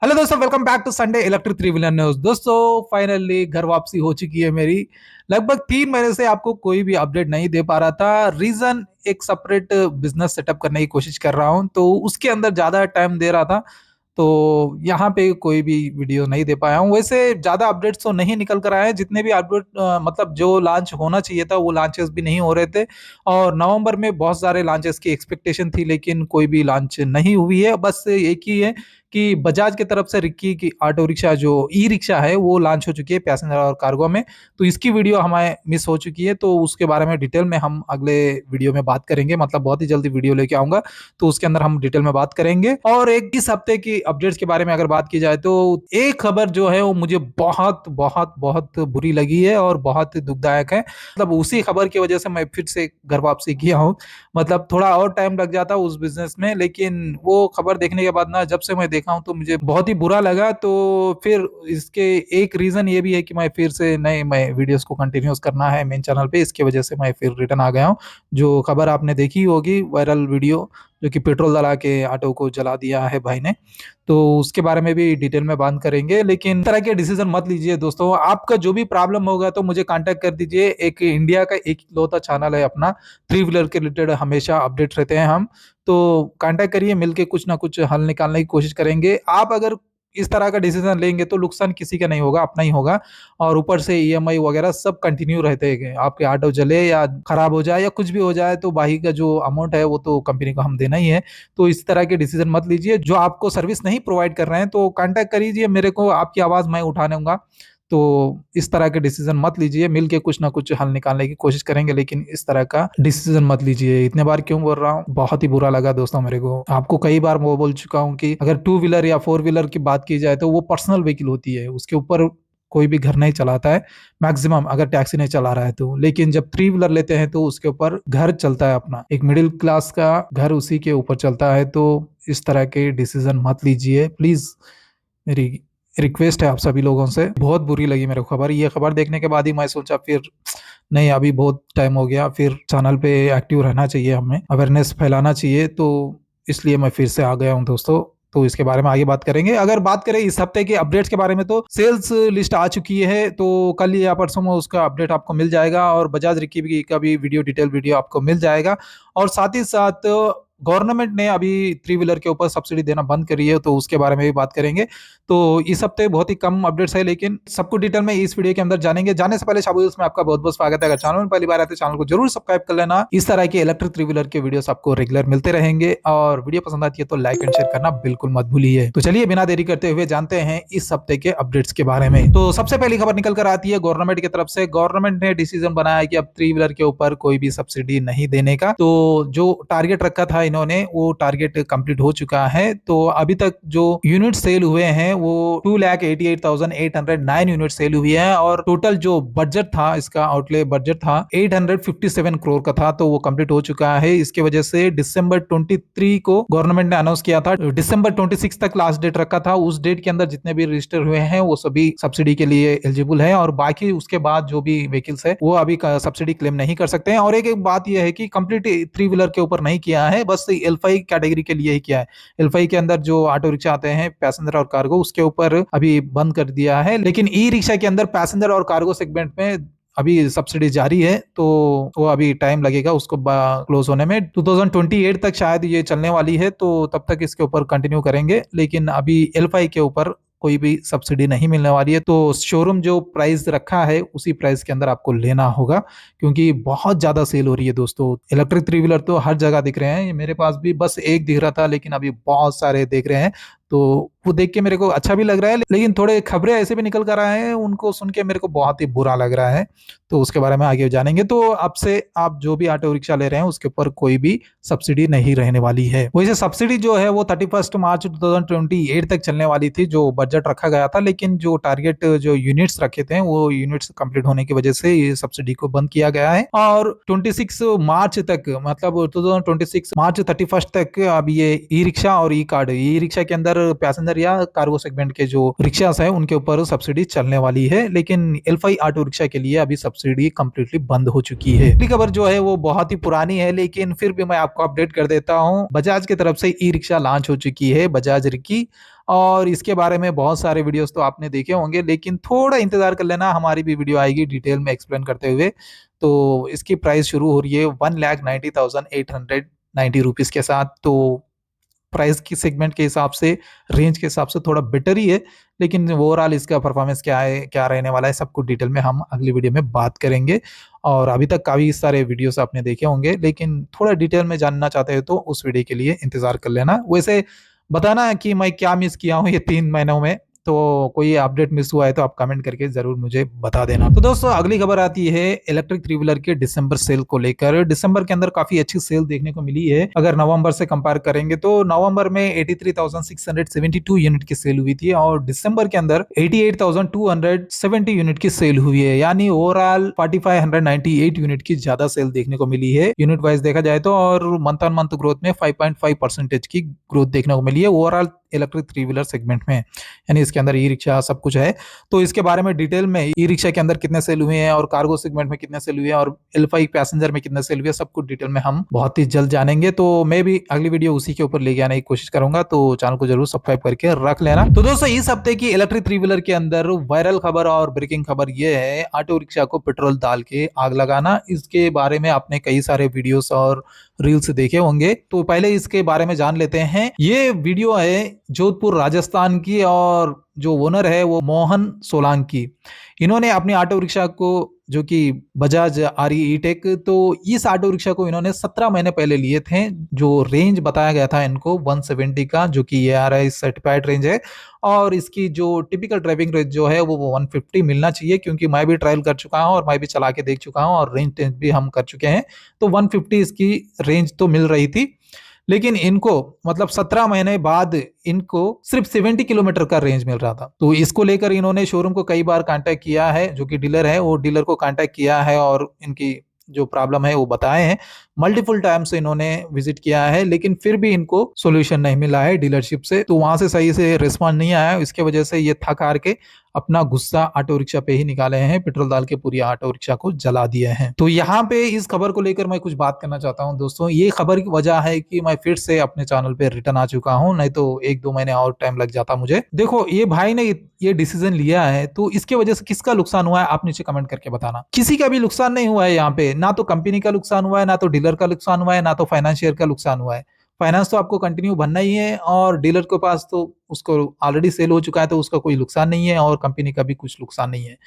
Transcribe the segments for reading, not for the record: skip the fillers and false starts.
Hello दोस्तों, welcome back to Sunday electric three wheeler news. दोस्तों, finally घर वापसी हो चुकी है मेरी। लगभग 3 महीने से आपको कोई भी अपडेट नहीं दे पा रहा था। रीजन, एक सेपरेट बिजनेस सेटअप करने की कोशिश कर रहा हूं, तो उसके अंदर ज्यादा टाइम दे रहा था। तो यहाँ पे कोई भी वीडियो नहीं दे पाया हूँ। वैसे ज्यादा अपडेट्स तो नहीं निकल कर आए हैं। जितने भी अपडेट मतलब जो लॉन्च होना चाहिए था वो लॉन्चेस भी नहीं हो रहे थे। और नवंबर में बहुत सारे लॉन्चेस की एक्सपेक्टेशन थी, लेकिन कोई भी लॉन्च नहीं हुई है। बस एक ही है कि बजाज की तरफ से रिक्की की ऑटो रिक्शा, जो ई रिक्शा है, वो लॉन्च हो चुकी है पैसेंजर और कार्गो में। तो इसकी वीडियो हमें मिस हो चुकी है, तो उसके बारे में डिटेल में हम अगले वीडियो में बात करेंगे। मतलब बहुत ही जल्दी वीडियो लेके आऊंगा, तो उसके अंदर हम डिटेल में बात करेंगे। और एक इस हफ्ते की अपडेट्स के बारे में अगर बात की जाए तो एक खबर जो है वो मुझे बहुत बहुत बहुत बुरी लगी है और बहुत दुखदायक है। मतलब उसी खबर की वजह से मैं फिर से घर वापसी किया हूँ। मतलब थोड़ा और टाइम लग जाता उस बिजनेस में, लेकिन वो खबर देखने के बाद ना, जब से मैं देखा हूं तो मुझे बहुत ही बुरा लगा। तो फिर इसके एक रीजन ये भी है कि मैं फिर से नए मैं वीडियोस को कंटिन्यूस करना है मेन चैनल पे। इसकी वजह से मैं फिर रिटर्न आ गया हूँ। जो खबर आपने देखी होगी, वायरल वीडियो, जो कि पेट्रोल डला के ऑटो को जला दिया है भाई ने, तो उसके बारे में भी डिटेल में बात करेंगे। लेकिन इस तरह के डिसीजन मत लीजिए दोस्तों। आपका जो भी प्रॉब्लम होगा तो मुझे कांटेक्ट कर दीजिए। एक इंडिया का एक लौता चैनल है अपना, थ्री व्हीलर के रिलेटेड हमेशा अपडेट रहते हैं हम। तो कांटेक्ट करिए, मिलके कुछ ना कुछ हल निकालने की कोशिश करेंगे। आप अगर इस तरह का डिसीजन लेंगे तो नुकसान किसी का नहीं होगा, अपना ही होगा। और ऊपर से ईएमआई वगैरह सब कंटिन्यू रहते हैं। आपके ऑटो जले या खराब हो जाए या कुछ भी हो जाए तो बाकी का जो अमाउंट है वो तो कंपनी को हम देना ही है। तो इस तरह के डिसीजन मत लीजिए। जो आपको सर्विस नहीं प्रोवाइड कर रहे हैं तो कांटेक्ट करिए मेरे को, आपकी आवाज मैं उठा लूंगा। तो इस तरह के डिसीजन मत लीजिए। मिलके कुछ ना कुछ हल निकालने की कोशिश करेंगे, लेकिन इस तरह का डिसीजन मत लीजिए। इतने बार क्यों बोल रहा हूँ, बहुत ही बुरा लगा दोस्तों मेरे को। आपको कई बार वो बोल चुका हूँ कि अगर टू व्हीलर या फोर व्हीलर की बात की जाए तो वो पर्सनल व्हीकल होती है, उसके ऊपर कोई भी घर नहीं चलाता है मैक्सिमम, अगर टैक्सी नहीं चला रहा है तो। लेकिन जब थ्री व्हीलर लेते हैं तो उसके ऊपर घर चलता है अपना, एक मिडिल क्लास का घर उसी के ऊपर चलता है। तो इस तरह के डिसीजन मत लीजिए प्लीज। मेरी रिक्वेस्ट है आप सभी लोगों से। बहुत बुरी लगी मेरे को खबर। ये खबर देखने के बाद ही मैं सोचा फिर नहीं, अभी बहुत टाइम हो गया, फिर चैनल पे एक्टिव रहना चाहिए, हमें अवेयरनेस फैलाना चाहिए। तो इसलिए मैं फिर से आ गया हूँ दोस्तों। तो इसके बारे में आगे बात करेंगे। अगर बात करें इस हफ्ते के अपडेट्स के बारे में तो सेल्स लिस्ट आ चुकी है, तो कल या परसों में उसका अपडेट आपको मिल जाएगा। और बजाज रिक्की का भी वीडियो, डिटेल वीडियो आपको मिल जाएगा। और साथ ही साथ गवर्नमेंट ने अभी थ्री व्हीलर के ऊपर सब्सिडी देना बंद करी है, तो उसके बारे में भी बात करेंगे। तो इस हफ्ते बहुत ही कम अपडेट्स है, लेकिन सबको डिटेल में इस वीडियो के अंदर जानेंगे। जाने से पहले शाबुल में आपका बहुत बहुत स्वागत है। अगर चैनल में पहली बार आए तो चैनल को जरूर सब्सक्राइब कर लेना। इस तरह के इलेक्ट्रिक थ्री व्हीलर के वीडियोस आपको रेगुलर मिलते रहेंगे। और वीडियो पसंद आती है तो लाइक एंड शेयर करना बिल्कुल मत भूलिए। तो चलिए बिना देरी करते हुए जानते हैं इस हफ्ते के अपडेट्स के बारे में। तो सबसे पहली खबर निकल कर आती है गवर्नमेंट की तरफ से। गवर्नमेंट ने डिसीजन बनाया है कि अब थ्री व्हीलर के ऊपर कोई भी सब्सिडी नहीं देने का। तो जो टारगेट रखा था इन्होंने, वो टारगेट कंप्लीट हो चुका है। तो अभी तक जो यूनिट सेल हुए हैं वो 2,88,809 यूनिट सेल हुई है। और टोटल जो बजट था, इसका आउटले बजट था 857 करोड़ का था, तो वो कंप्लीट हो चुका है। इसकी वजह से दिसंबर 23 को गवर्नमेंट ने अनाउंस किया था, दिसंबर 26 तक लास्ट डेट रखा था। उस डेट के अंदर जितने भी रजिस्टर हुए हैं वो सभी सब्सिडी के लिए एलिजिबल है। और बाकी उसके बाद जो भी व्हीकल्स है वो अभी सब्सिडी क्लेम नहीं कर सकते हैं। और एक बात यह है कि कंप्लीट थ्री व्हीलर के ऊपर नहीं किया है, बस L5 कैटेगरी के लिए ही किया है। L5 के अंदर जो ऑटो रिक्शा आते हैं पैसेंजर और कार्गो, उसके ऊपर अभी बंद कर दिया है। लेकिन ई रिक्शा के अंदर पैसेंजर और कार्गो सेगमेंट में अभी सब्सिडी जारी है। तो वो अभी टाइम लगेगा उसको क्लोज होने में। 2028 तक शायद ये चलने वाली है, तो तब तक इसके ऊपर कंटिन्यू करेंगे। लेकिन अभी L5 के ऊपर कोई भी सब्सिडी नहीं मिलने वाली है। तो शोरूम जो प्राइस रखा है उसी प्राइस के अंदर आपको लेना होगा, क्योंकि बहुत ज्यादा सेल हो रही है दोस्तों। इलेक्ट्रिक थ्री व्हीलर तो हर जगह दिख रहे हैं। मेरे पास भी बस एक दिख रहा था, लेकिन अभी बहुत सारे देख रहे हैं। तो वो देख के मेरे को अच्छा भी लग रहा है, लेकिन थोड़े खबरें ऐसे भी निकल कर आए हैं, उनको सुन के मेरे को बहुत ही बुरा लग रहा है। तो उसके बारे में आगे जानेंगे। तो अब से आप जो भी ऑटो रिक्शा ले रहे हैं उसके ऊपर कोई भी सब्सिडी नहीं रहने वाली है। वैसे सब्सिडी जो है वो 31 मार्च 2028 तक चलने वाली थी, जो बजट रखा गया था। लेकिन जो टारगेट जो यूनिट्स रखे थे वो यूनिट्स कंप्लीट होने की वजह से ये सब्सिडी को बंद किया गया है। और 26 मार्च तक, मतलब 2026 मार्च 31 तक अब ये ई रिक्शा और ई कार्ड, ई रिक्शा के अंदर पैसेंजर या कार्गो सेगमेंट के जो रिक्शास है उनके ऊपर सब्सिडी चलने वाली है, लेकिन L5 ऑटो रिक्शा के लिए अभी सब्सिडी कंप्लीटली बंद हो चुकी है। अगली खबर जो है वो बहुत ही पुरानी है, लेकिन फिर भी मैं आपको अपडेट कर देता हूँ। बजाज की तरफ से ई रिक्शा लॉन्च हो चुकी है, बजाज रिक्की। और इसके बारे में बहुत सारे वीडियोस तो आपने देखे होंगे, लेकिन थोड़ा इंतजार कर लेना, हमारी भी वीडियो आएगी डिटेल में एक्सप्लेन करते हुए। तो इसकी प्राइस शुरू हो रही है 1,90,890 रुपीज के साथ। तो प्राइस की सेगमेंट के हिसाब से, रेंज के हिसाब से थोड़ा बेटर ही है, लेकिन ओवरऑल इसका परफॉर्मेंस क्या है, क्या रहने वाला है, सब कुछ डिटेल में हम अगली वीडियो में बात करेंगे। और अभी तक काफी सारे वीडियोस आपने देखे होंगे, लेकिन थोड़ा डिटेल में जानना चाहते हो तो उस वीडियो के लिए इंतजार कर लेना। वैसे बताना कि मैं क्या मिस किया हूँ ये 3 महीनों में, तो कोई अपडेट मिस हुआ है तो आप कमेंट करके जरूर मुझे बता देना। तो दोस्तों अगली खबर आती है इलेक्ट्रिक थ्री व्हीलर के दिसंबर सेल को लेकर। दिसंबर के अंदर काफी अच्छी सेल देखने को मिली है। अगर नवंबर से कंपेयर करेंगे तो नवंबर में 83,672 यूनिट की सेल हुई थी और दिसंबर के अंदर 88,270 यूनिट की सेल हुई है, यानी ओवरऑल 4,598 यूनिट की ज्यादा सेल देखने को मिली है यूनिट वाइज देखा जाए तो। और मंथ ऑन मंथ ग्रोथ में 5.5% की ग्रोथ देखने को मिली है overall electric three wheeler segment में, यानी इसके अंदर ई रिक्शा सब कुछ है। तो इसके बारे में डिटेल में ई रिक्शा के अंदर कितने सेल हुए हैं और कार्गो सेगमेंट में कितने सेल हुए हैं और L5 पैसेंजर में कितने सेल हुए हैं, सब कुछ डिटेल में हम बहुत ही जल्द जानेंगे। तो मैं भी अगली वीडियो उसी के ऊपर लेके आने की कोशिश करूंगा, तो चैनल को जरूर सब्सक्राइब करके रख लेना। तो दोस्तों इस हफ्ते की इलेक्ट्रिक थ्री व्हीलर के अंदर वायरल खबर और ब्रेकिंग खबर ये है, ऑटो रिक्शा को पेट्रोल डाल के आग लगाना। इसके बारे में आपने कई सारे वीडियोस और रील्स देखे होंगे, तो पहले इसके बारे में जान लेते हैं। ये वीडियो है जोधपुर राजस्थान की और जो ओनर है वो मोहन सोलंकी। इन्होंने अपनी ऑटो रिक्शा को, जो कि बजाज आर ई टेक, तो इस ऑटो रिक्शा को इन्होंने 17 महीने पहले लिए थे। जो रेंज बताया गया था इनको 170 का, जो कि ये ARAI सर्टिफाइड रेंज है। और इसकी जो टिपिकल ड्राइविंग रेंज जो है वो 150 मिलना चाहिए, क्योंकि मैं भी ट्रायल कर चुका हूं और मैं भी चला के देख चुका हूं और रेंज टेस्ट भी हम कर चुके हैं। तो 150 इसकी रेंज तो मिल रही थी, लेकिन इनको मतलब 17 महीने बाद इनको सिर्फ 70 किलोमीटर का रेंज मिल रहा था। तो इसको लेकर इन्होंने शोरूम को कई बार कांटेक्ट किया है, जो कि डीलर है वो डीलर को कांटेक्ट किया है और इनकी जो प्रॉब्लम है वो बताए हैं। मल्टीपल टाइम से इन्होंने विजिट किया है, लेकिन फिर भी इनको सोल्यूशन नहीं मिला है डीलरशिप से। तो वहां से सही से रिस्पॉन्स नहीं आया, इसके वजह से ये थक हार के अपना गुस्सा ऑटो रिक्शा पे ही निकाले हैं, पेट्रोल डाल के पूरी ऑटो रिक्शा को जला दिए हैं। तो यहाँ पे इस खबर को लेकर मैं कुछ बात करना चाहता हूँ दोस्तों। ये खबर की वजह है कि मैं फिर से अपने चैनल पे रिटर्न आ चुका हूँ, नहीं तो 1-2 महीने और टाइम लग जाता मुझे। देखो ये भाई ने ये डिसीजन लिया है, तो इसके वजह से किसका नुकसान हुआ है आप नीचे कमेंट करके बताना। किसी का भी नुकसान नहीं हुआ है यहाँ पे, ना तो कंपनी का नुकसान हुआ है, ना तो डीलर का नुकसान हुआ है, ना तो फाइनेंशियर का नुकसान हुआ है। फाइनेंस तो आपको कंटिन्यू भरना ही है और डीलर के पास तो उसको ऑलरेडी सेल हो चुका है, तो उसका कोई नुकसान नहीं है और कंपनी का भी कुछ नुकसान नहीं है।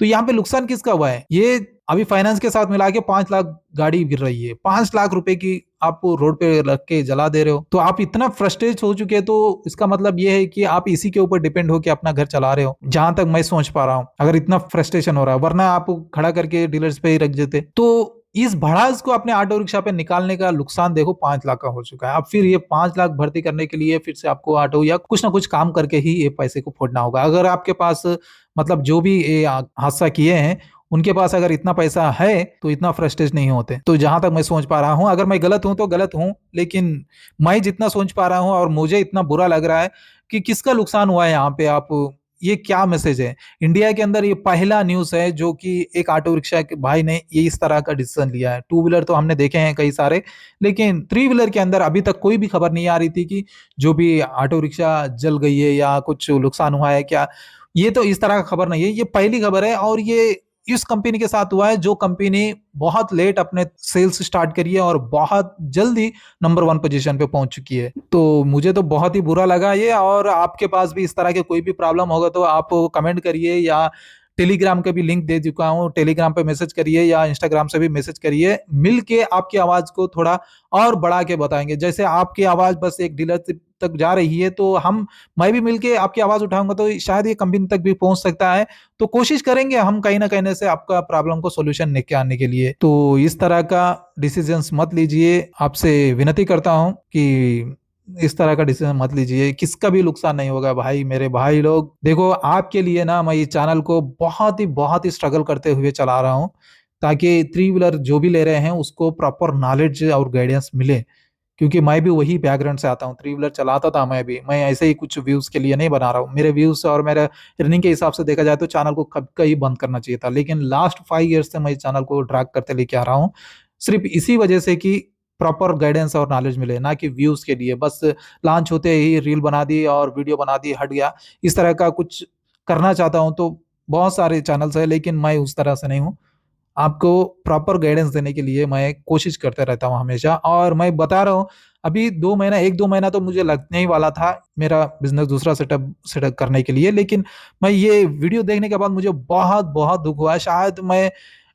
तो यहाँ पे नुकसान किसका हुआ है? ये अभी फाइनेंस के साथ मिला के 5 लाख गाड़ी गिर रही है, 5 लाख रुपए की आप रोड पे रख के जला दे रहे हो। तो आप इतना फ्रस्ट्रेट हो चुके हैं, तो इसका मतलब ये है कि आप इसी के ऊपर डिपेंड होकर अपना घर चला रहे हो, जहां तक मैं सोच पा रहा हूँ। अगर इतना फ्रस्ट्रेशन हो रहा है, वरना आप खड़ा करके डीलर्स पे ही रख देते। तो इस भड़ास को अपने ऑटो रिक्शा पे निकालने का नुकसान देखो 5 लाख का हो चुका है। अब फिर ये 5 लाख भर्ती करने के लिए फिर से आपको ऑटो या कुछ ना कुछ काम करके ही ये पैसे को फोड़ना होगा। अगर आपके पास मतलब जो भी ये हादसा किए हैं उनके पास अगर इतना पैसा है तो इतना फ्रस्ट्रेट नहीं होते। तो जहां तक मैं सोच पा रहा हूं, अगर मैं गलत हूं तो गलत हूं, लेकिन मैं जितना सोच पा रहा हूं और मुझे इतना बुरा लग रहा है कि किसका नुकसान हुआ है यहाँ पे। आप ये क्या मैसेज है? इंडिया के अंदर ये पहला न्यूज है जो कि एक ऑटो रिक्शा के भाई ने ये इस तरह का डिसीजन लिया है। टू व्हीलर तो हमने देखे हैं कई सारे, लेकिन थ्री व्हीलर के अंदर अभी तक कोई भी खबर नहीं आ रही थी कि जो भी ऑटो रिक्शा जल गई है या कुछ नुकसान हुआ है क्या। ये तो इस तरह का खबर नहीं है, ये पहली खबर है। और ये इस कंपनी के साथ हुआ है जो कंपनी बहुत लेट अपने सेल्स स्टार्ट करी है और बहुत जल्दी नंबर 1 पोजीशन पे पहुंच चुकी है। तो मुझे तो बहुत ही बुरा लगा ये। और आपके पास भी इस तरह के कोई भी प्रॉब्लम होगा तो आप कमेंट करिए, या टेलीग्राम का भी लिंक दे चुका हूँ, टेलीग्राम पे मैसेज करिए या इंस्टाग्राम से भी मैसेज करिए। मिलके आपकी आवाज को थोड़ा और बढ़ा के बताएंगे। जैसे आपकी आवाज बस एक डीलर तक जा रही है, तो मैं भी मिलके आपकी आवाज उठाऊंगा तो शायद ये कंपनी तक भी पहुंच सकता है। तो कोशिश करेंगे हम कहीं ना कहीं से आपका प्रॉब्लम को सोल्यूशन निकालने के लिए। तो इस तरह का डिसीजंस मत लीजिए, आपसे विनती करता हूं कि इस तरह का डिसीजन मत लीजिए, किसका भी नुकसान नहीं होगा भाई, मेरे भाई लोग। देखो आपके लिए ना मैं ये चैनल को बहुत ही स्ट्रगल करते हुए चला रहा हूँ, ताकि थ्री व्हीलर जो भी ले रहे हैं उसको प्रॉपर नॉलेज और गाइडेंस मिले। क्योंकि मैं भी वही बैकग्राउंड से आता हूँ, थ्री व्हीलर चलाता था मैं भी। मैं ऐसे ही कुछ व्यूज के लिए नहीं बना रहा हूँ, मेरे व्यूज और मेरे रनिंग के हिसाब से देखा जाए तो चैनल को कब का ही बंद करना चाहिए था, लेकिन लास्ट 5 ईयर्स से मैं इस चैनल को ड्रैग करते लेके आ रहा हूँ, सिर्फ इसी वजह से कि प्रॉपर गाइडेंस और नॉलेज मिले, ना कि व्यूज के लिए। बस लॉन्च होते ही रील बना दी और वीडियो बना दी, हट गया, इस तरह का कुछ करना चाहता हूँ तो बहुत सारे चैनल्स है, लेकिन मैं उस तरह से नहीं हूँ। आपको प्रॉपर गाइडेंस देने के लिए मैं कोशिश करते रहता हूँ हमेशा, और मैं बता रहा हूँ अभी 2 महीना, 1-2 महीना तो मुझे लगने ही वाला था मेरा बिजनेस दूसरा सेटअप सेटअप करने के लिए, लेकिन मैं ये वीडियो देखने के बाद मुझे बहुत बहुत दुख हुआ। शायद मैं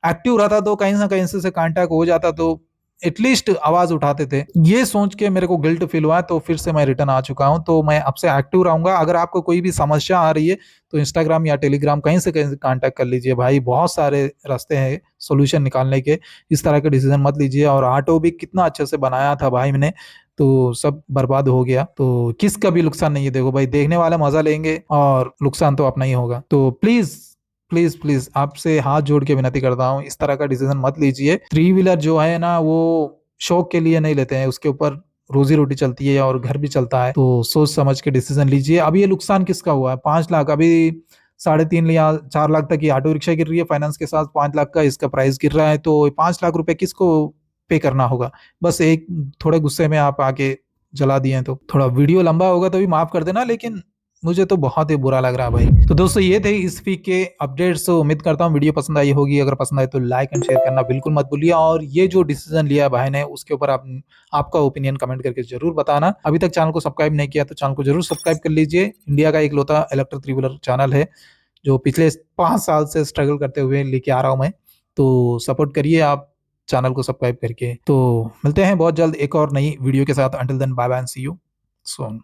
एक्टिव रहता तो कहीं ना कहीं से कांटेक्ट हो जाता, तो एटलीस्ट आवाज उठाते थे। ये सोच के मेरे को गिल्ट फील हुआ, तो फिर से मैं रिटर्न आ चुका हूँ। तो मैं आपसे एक्टिव रहूंगा, अगर आपको कोई भी समस्या आ रही है तो इंस्टाग्राम या टेलीग्राम कहीं से कांटेक्ट कर लीजिए भाई, बहुत सारे रास्ते हैं सोल्यूशन निकालने के। इस तरह के डिसीजन मत लीजिए। और ऑटो भी कितना अच्छे से बनाया था भाई मैंने, तो सब बर्बाद हो गया, तो किसका भी नुकसान नहीं है। देखो भाई, देखने वाले मजा लेंगे और नुकसान तो अपना ही होगा। तो प्लीज प्लीज प्लीज आपसे हाथ जोड़ के विनती करता हूँ, इस तरह का डिसीजन मत लीजिए। थ्री व्हीलर जो है ना, वो शौक के लिए नहीं लेते हैं, उसके ऊपर रोजी रोटी चलती है और घर भी चलता है, तो सोच समझ के डिसीजन लीजिए। अब ये नुकसान किसका हुआ है? 5 लाख, अभी 3.5 या 4 लाख तक की ऑटो रिक्शा गिर रही है फाइनेंस के साथ, 5 लाख का इसका प्राइस गिर रहा है, तो 5 लाख रुपए किसको पे करना होगा? बस एक थोड़े गुस्से में आप आके जला दिए हैं। तो थोड़ा वीडियो लंबा होगा तो भी माफ कर देना, लेकिन मुझे तो बहुत ही बुरा लग रहा है भाई। तो दोस्तों, ये थे इस वीक के अपडेट्स। तो उम्मीद करता हूँ वीडियो पसंद आई होगी, अगर पसंद आए तो लाइक एंड शेयर करना बिल्कुल मत भूलिए। और ये जो डिसीजन लिया है भाई ने, उसके ऊपर आप आपका ओपिनियन कमेंट करके जरूर बताना। अभी तक चैनल को सब्सक्राइब नहीं किया तो चैनल को जरूर सब्सक्राइब कर लीजिए। इंडिया का इकलौता इलेक्ट्रिक थ्री व्हीलर चैनल है जो पिछले 5 साल से स्ट्रगल करते हुए लेके आ रहा हूँ मैं, तो सपोर्ट करिए आप चैनल को सब्सक्राइब करके। तो मिलते हैं बहुत जल्द एक और नई वीडियो के साथ। Until then, bye bye and see you soon.